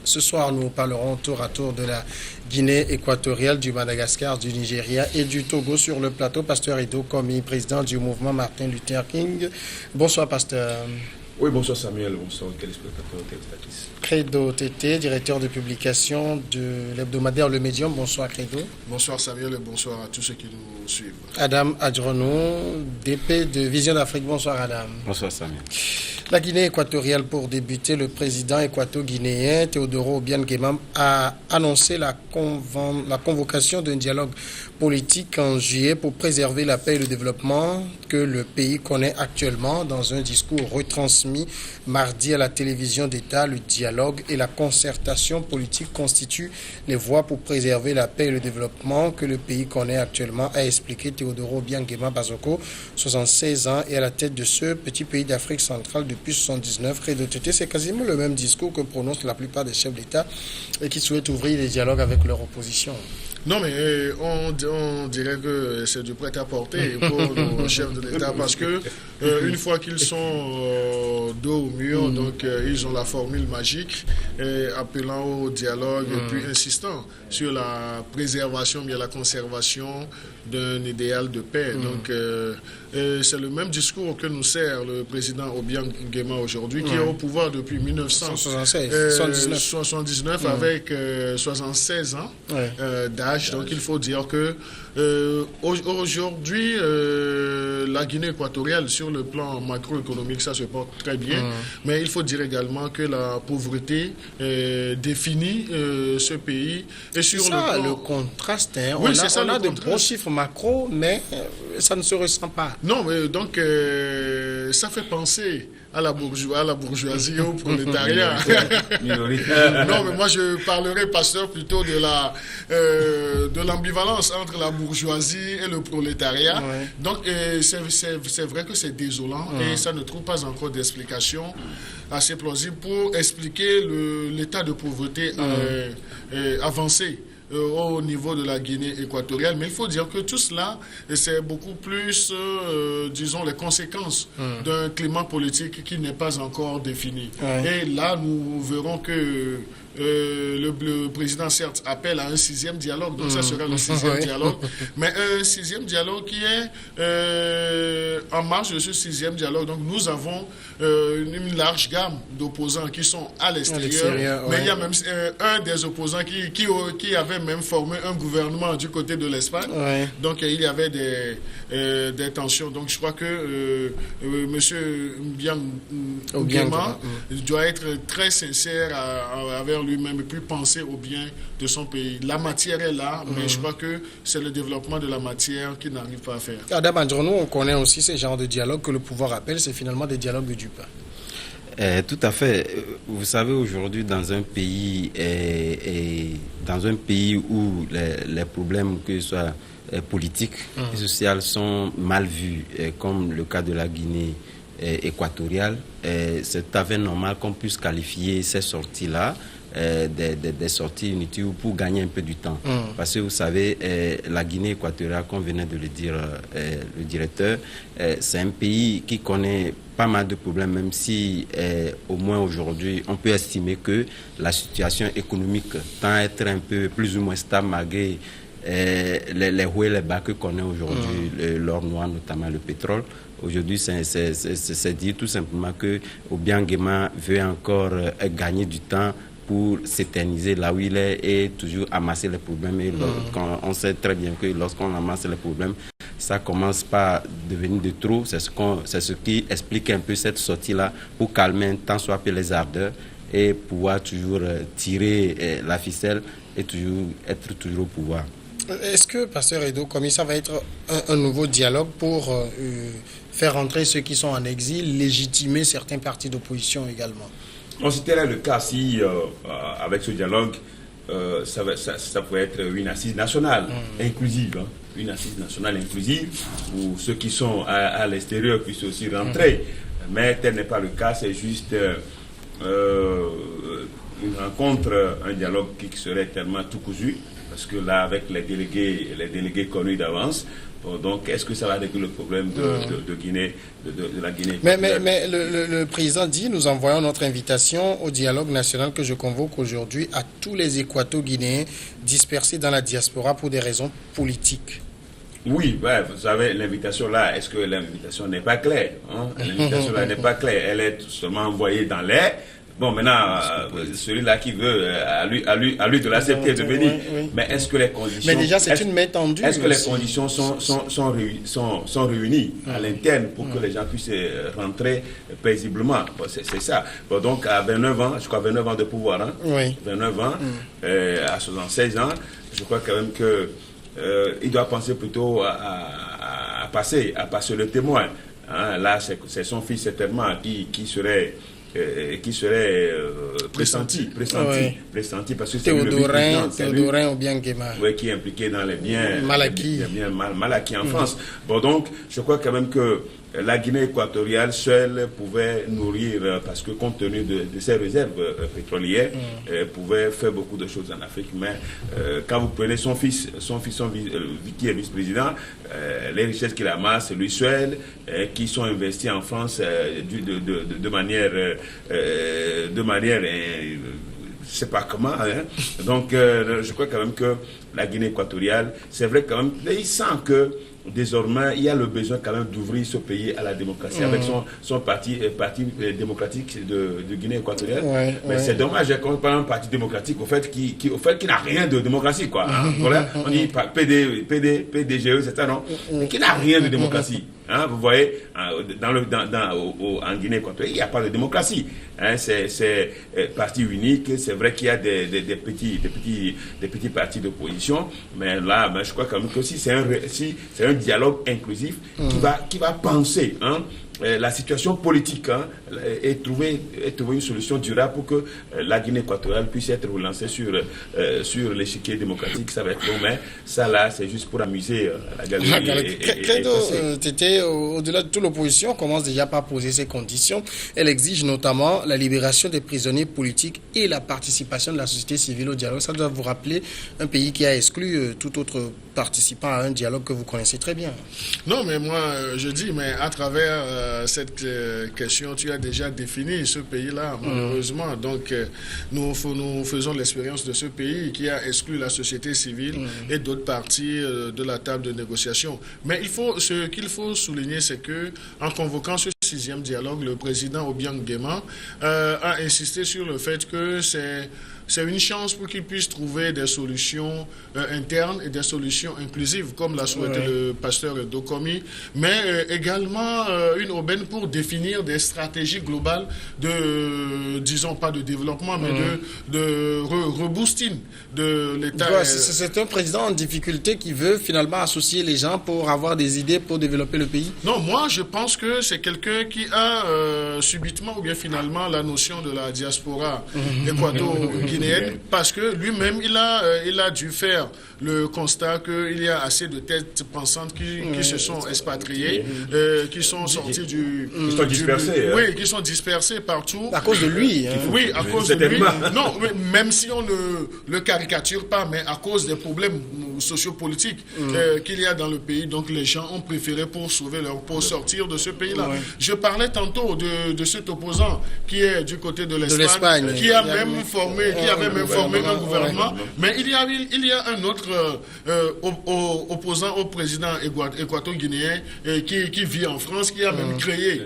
Ce soir, nous parlerons tour à tour de la Guinée équatoriale, du Madagascar, du Nigeria et du Togo. Sur le plateau, Pasteur Edo Komi, président du mouvement Martin Luther King. Bonsoir, Pasteur. Oui, bonsoir Samuel, bonsoir téléspectateurs, téléspectatrices. Credo Tété, directeur de publication de l'hebdomadaire Le Médium. Bonsoir Credo. Bonsoir Samuel et bonsoir à tous ceux qui nous suivent. Adam Adjono, DP de Vision d'Afrique. Bonsoir Adam. Bonsoir Samuel. La Guinée équatoriale, pour débuter, le président équato-guinéen Teodoro Obiang Nguema a annoncé la convocation d'un dialogue politique en juillet pour préserver la paix et le développement que le pays connaît actuellement. Dans un discours retransmis mardi à la télévision d'État, le dialogue et la concertation politique constituent les voies pour préserver la paix et le développement que le pays connaît actuellement, a expliqué Teodoro Obiang Nguema Bazoko, 76 ans, et à la tête de ce petit pays d'Afrique centrale depuis 1979. C'est quasiment le même discours que prononcent la plupart des chefs d'État et qui souhaitent ouvrir des dialogues avec leur opposition. Non, mais on dirait que c'est du prêt-à-porter pour nos chefs de l'État parce que une fois qu'ils sont dos au mur, donc ils ont la formule magique appelant au dialogue et puis insistant sur la préservation, bien la conservation d'un idéal de paix. Donc c'est le même discours que nous sert le président Obiang Nguema aujourd'hui, qui est au pouvoir depuis 1979 avec 76 ans d'âge. Donc il faut dire que aujourd'hui, la Guinée équatoriale, sur le plan macroéconomique, ça se porte très bien. Mais il faut dire également que la pauvreté définit ce pays. Et sur ça, le contraste, hein. Oui, on a de bons chiffres macro, mais ça ne se ressent pas. Non, mais donc ça fait penser à la bourgeoisie et au prolétariat. Non, mais moi je parlerai, pasteur, plutôt de l'ambivalence entre la bourgeoisie et le prolétariat. Ouais. Donc c'est vrai que c'est désolant et ça ne trouve pas encore d'explication assez plausible pour expliquer l'état de pauvreté avancé au niveau de la Guinée équatoriale. Mais il faut dire que tout cela, c'est beaucoup plus, disons, les conséquences d'un climat politique qui n'est pas encore défini. Ouais. Et là, nous verrons que le président, certes, appelle à un 6e dialogue, donc ça sera le 6e dialogue, mais un 6e dialogue qui est en marge de ce 6e dialogue. Donc nous avons une large gamme d'opposants qui sont à l'extérieur, mais il y a même un des opposants qui avait même formé un gouvernement du côté de l'Espagne. Ouais. Donc il y avait des tensions. Donc je crois que M. Nguema doit être très sincère envers lui-même et puis penser au bien de son pays. La matière est là, mais je crois que c'est le développement de la matière qu'il n'arrive pas à faire. Adam Adjono, on connaît aussi ces genres de dialogues que le pouvoir appelle, c'est finalement des dialogues du pain. Tout à fait. Vous savez, aujourd'hui, dans un pays où les problèmes, que ce soit politiques et sociaux, sont mal vus, comme le cas de la Guinée équatoriale, c'est tout à fait normal qu'on puisse qualifier ces sorties-là des sorties inutiles pour gagner un peu du temps. Parce que vous savez, la Guinée équatoriale, comme venait de le dire le directeur, c'est un pays qui connaît pas mal de problèmes, même si au moins aujourd'hui, on peut estimer que la situation économique tend à être un peu plus ou moins stable malgré les hauts et les bas que connaît aujourd'hui l'or noir, notamment le pétrole. Aujourd'hui, c'est dire tout simplement que Obiang Nguema veut encore gagner du temps pour s'éterniser là où il est et toujours amasser les problèmes. Et on sait très bien que lorsqu'on amasse les problèmes, ça commence par devenir de trop. C'est ce qui explique un peu cette sortie-là pour calmer un tant soit peu les ardeurs et pouvoir toujours tirer la ficelle et être toujours au pouvoir. Est-ce que, Pasteur Edo, comme ça va être un nouveau dialogue pour faire entrer ceux qui sont en exil, légitimer certains partis d'opposition également? On c'était là le cas si, avec ce dialogue, ça pourrait être une assise nationale inclusive, une assise nationale inclusive, où ceux qui sont à l'extérieur puissent aussi rentrer. Mais tel n'est pas le cas, c'est juste rencontre, un dialogue qui serait tellement tout cousu, parce que là, avec les délégués connus d'avance, donc, est-ce que ça va régler le problème de Guinée, de la Guinée? Mais le président dit, nous envoyons notre invitation au dialogue national que je convoque aujourd'hui à tous les Équato-Guinéens dispersés dans la diaspora pour des raisons politiques. Oui, vous savez, l'invitation là, est-ce que l'invitation n'est pas claire, hein? L'invitation là n'est pas claire, elle est seulement envoyée dans l'air. Bon, maintenant, celui-là qui veut, à lui de l'accepter, de venir. Oui. Mais est-ce que les conditions... Mais déjà, c'est une main tendue. Est-ce que les conditions sont réunies à l'interne pour que les gens puissent rentrer paisiblement? Bon, c'est ça. Bon, donc, à 29 ans, je crois 29 ans de pouvoir, hein? Oui. 29 ans, à 76 ans, je crois quand même que il doit penser plutôt à passer le témoin. Hein? Là, c'est son fils, certainement, qui serait pressenti parce que c'est Théodorin ou bien Guéma, qui est impliqué dans les biens mal acquis en France. Bon, donc je crois quand même que la Guinée équatoriale seule pouvait nourrir, parce que compte tenu de ses réserves pétrolières, pouvait faire beaucoup de choses en Afrique. Mais quand vous prenez son fils qui est vice-président, les richesses qu'il amasse, lui seul, qui sont investies en France de manière je sais pas comment, hein. Donc je crois quand même que la Guinée équatoriale, c'est vrai quand même, il sent que désormais, il y a le besoin quand même d'ouvrir ce pays à la démocratie avec son parti démocratique de Guinée équatoriale. Mais c'est dommage qu'on parle d'un parti démocratique au fait qui n'a rien de démocratie, quoi. Hein. Voilà, on dit PDGE, c'est ça, non? Mais qui n'a rien de démocratie. Hein, vous voyez, en Guinée équatoriale, il n'y a pas de démocratie. Hein, c'est parti unique. C'est vrai qu'il y a des petits partis d'opposition, mais là, je crois quand même que si c'est un dialogue inclusif qui va penser, hein, la situation politique, hein, et trouver une solution durable pour que la Guinée équatoriale puisse être relancée sur l'échiquier démocratique. Ça va être long, mais ça là, c'est juste pour amuser la galerie. Au-delà de toute l'opposition, commence déjà par poser ses conditions. Elle exige notamment la libération des prisonniers politiques et la participation de la société civile au dialogue. Ça doit vous rappeler un pays qui a exclu tout autre participant à un dialogue que vous connaissez très bien. Non, mais moi, je dis, mais à travers cette question, tu as déjà défini ce pays-là, malheureusement. Donc, nous faisons l'expérience de ce pays qui a exclu la société civile et d'autres parties de la table de négociation. Mais ce qu'il faut souligner, c'est que en convoquant ce 6e dialogue, le président Obiang Nguema a insisté sur le fait que c'est une chance pour qu'ils puissent trouver des solutions internes et des solutions inclusives, comme l'a souhaité le pasteur Dokomi, mais également une aubaine pour définir des stratégies globales disons pas de développement, mais de reboosting de l'État. C'est un président en difficulté qui veut finalement associer les gens pour avoir des idées pour développer le pays? Non, moi je pense que c'est quelqu'un qui a subitement ou bien finalement la notion de la diaspora équato-guinéenne, parce que lui-même il a dû faire le constat qu'il y a assez de têtes pensantes qui se sont expatriées, qui sont sorties qui sont dispersées. Oui, qui sont dispersées partout. À cause de lui. Hein. Oui, à cause de lui. Non, même si on ne le caricature pas, mais à cause des problèmes sociopolitiques qu'il y a dans le pays, donc les gens ont préféré pour sortir de ce pays-là. Je parlais tantôt de cet opposant qui est du côté de l'Espagne, qui a même formé un gouvernement, mais il y a un autre opposant au président équato-guinéen qui vit en France, qui a même créé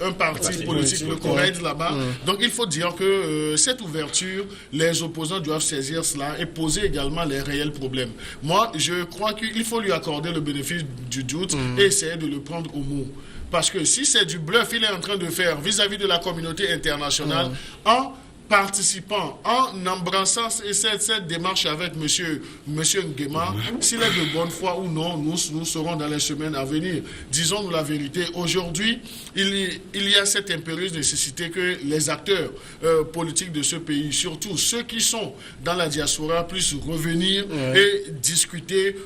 un parti politique, le CORED, là-bas. Donc il faut dire que cette ouverture, les opposants doivent saisir cela et poser également les réels problèmes. Moi, je crois qu'il faut lui accorder le bénéfice du doute et essayer de le prendre au mot. Parce que si c'est du bluff, il est en train de faire vis-à-vis de la communauté internationale en participant, en embrassant cette démarche avec monsieur Nguema, s'il est de bonne foi ou non, nous serons dans les semaines à venir. Disons-nous la vérité. Aujourd'hui, il y a cette impérieuse nécessité que les acteurs politiques de ce pays, surtout ceux qui sont dans la diaspora, puissent revenir et discuter,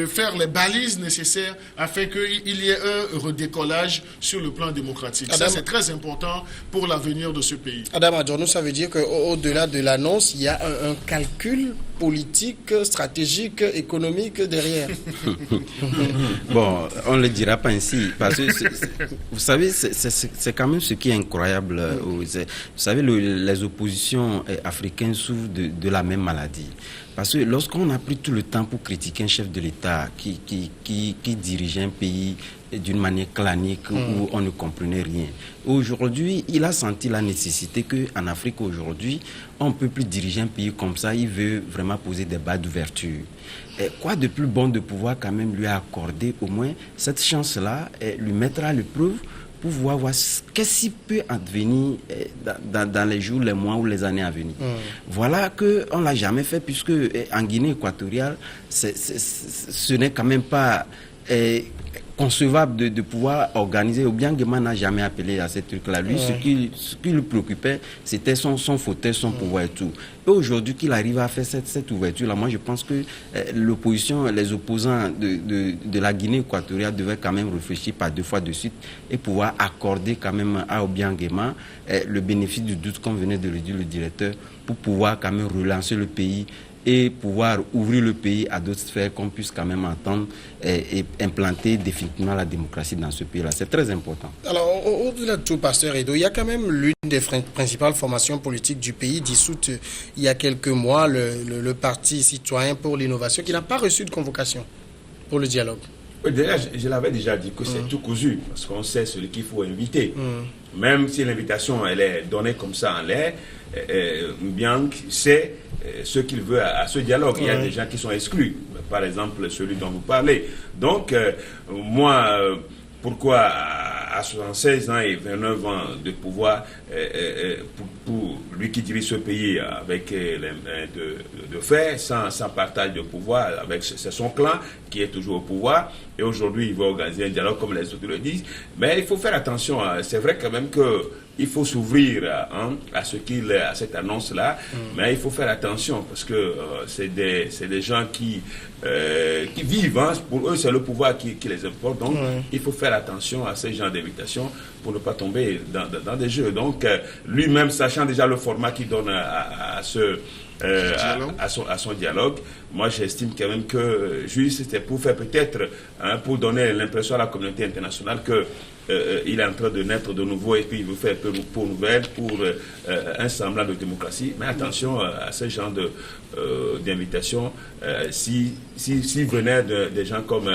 faire les balises nécessaires afin qu'il y ait un redécollage sur le plan démocratique. Ça, c'est très important pour l'avenir de ce pays. Adam Adjornou, ça veut veut dire qu'au-delà de l'annonce, il y a un calcul politique, stratégique, économique derrière. Bon, on ne le dira pas ainsi, parce que vous savez, c'est quand même ce qui est incroyable. Vous savez, les oppositions africaines souffrent de la même maladie. Parce que lorsqu'on a pris tout le temps pour critiquer un chef de l'État qui dirigeait un pays d'une manière clanique où on ne comprenait rien, aujourd'hui, il a senti la nécessité qu'en Afrique aujourd'hui, on ne peut plus diriger un pays comme ça. Il veut vraiment poser des bas d'ouverture. Et quoi de plus bon de pouvoir quand même lui accorder au moins cette chance-là, et lui mettre à l'épreuve pour voir qu'est-ce qui peut advenir dans les jours, les mois ou les années à venir. Voilà qu'on ne l'a jamais fait, puisque en Guinée équatoriale, ce n'est quand même pas concevable de pouvoir organiser. Obiang Nguema n'a jamais appelé à ces trucs-là. Lui, ce qui lui préoccupait, c'était son fauteuil, son pouvoir et tout. Et aujourd'hui, qu'il arrive à faire cette ouverture-là, moi je pense que l'opposition, les opposants de la Guinée équatoriale devaient quand même réfléchir par 2 fois de suite et pouvoir accorder quand même à Obiang Nguema le bénéfice du doute, comme venait de le dire le directeur, pour pouvoir quand même relancer le pays et pouvoir ouvrir le pays à d'autres sphères, qu'on puisse quand même entendre et implanter définitivement la démocratie dans ce pays-là. C'est très important. Alors, au-delà de tout, Pasteur Edo, il y a quand même l'une des principales formations politiques du pays, dissoute il y a quelques mois, le Parti citoyen pour l'innovation, qui n'a pas reçu de convocation pour le dialogue. Déjà, je l'avais déjà dit que c'est tout cousu, parce qu'on sait celui qu'il faut inviter. Même si l'invitation elle est donnée comme ça en l'air, Mbiang sait ce qu'il veut à ce dialogue. Il y a des gens qui sont exclus, par exemple celui dont vous parlez. Donc, moi, pourquoi à 76 ans et 29 ans de pouvoir, pour lui qui dirige ce pays avec de faire, sans partage de pouvoir, c'est son clan qui est toujours au pouvoir, et aujourd'hui il va organiser un dialogue comme les autres le disent, mais il faut faire attention, c'est vrai quand même que il faut s'ouvrir à cette annonce-là, mais il faut faire attention parce que c'est des gens qui vivent, pour eux c'est le pouvoir qui les importe, donc il faut faire attention à ces genres d'invitations pour ne pas tomber dans des jeux. Donc lui-même, sachant déjà le format qu'il donne à son dialogue, moi j'estime quand même que juste c'était pour faire peut-être, pour donner l'impression à la communauté internationale que il est en train de naître de nouveau et puis il veut faire pour nouvelle, pour un semblant de démocratie. Mais attention à ce genre d'invitation, si venait des gens comme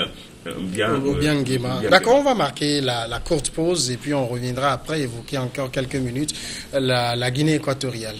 Obiang Nguema. D'accord, on va marquer la courte pause et puis on reviendra après évoquer encore quelques minutes la Guinée équatoriale.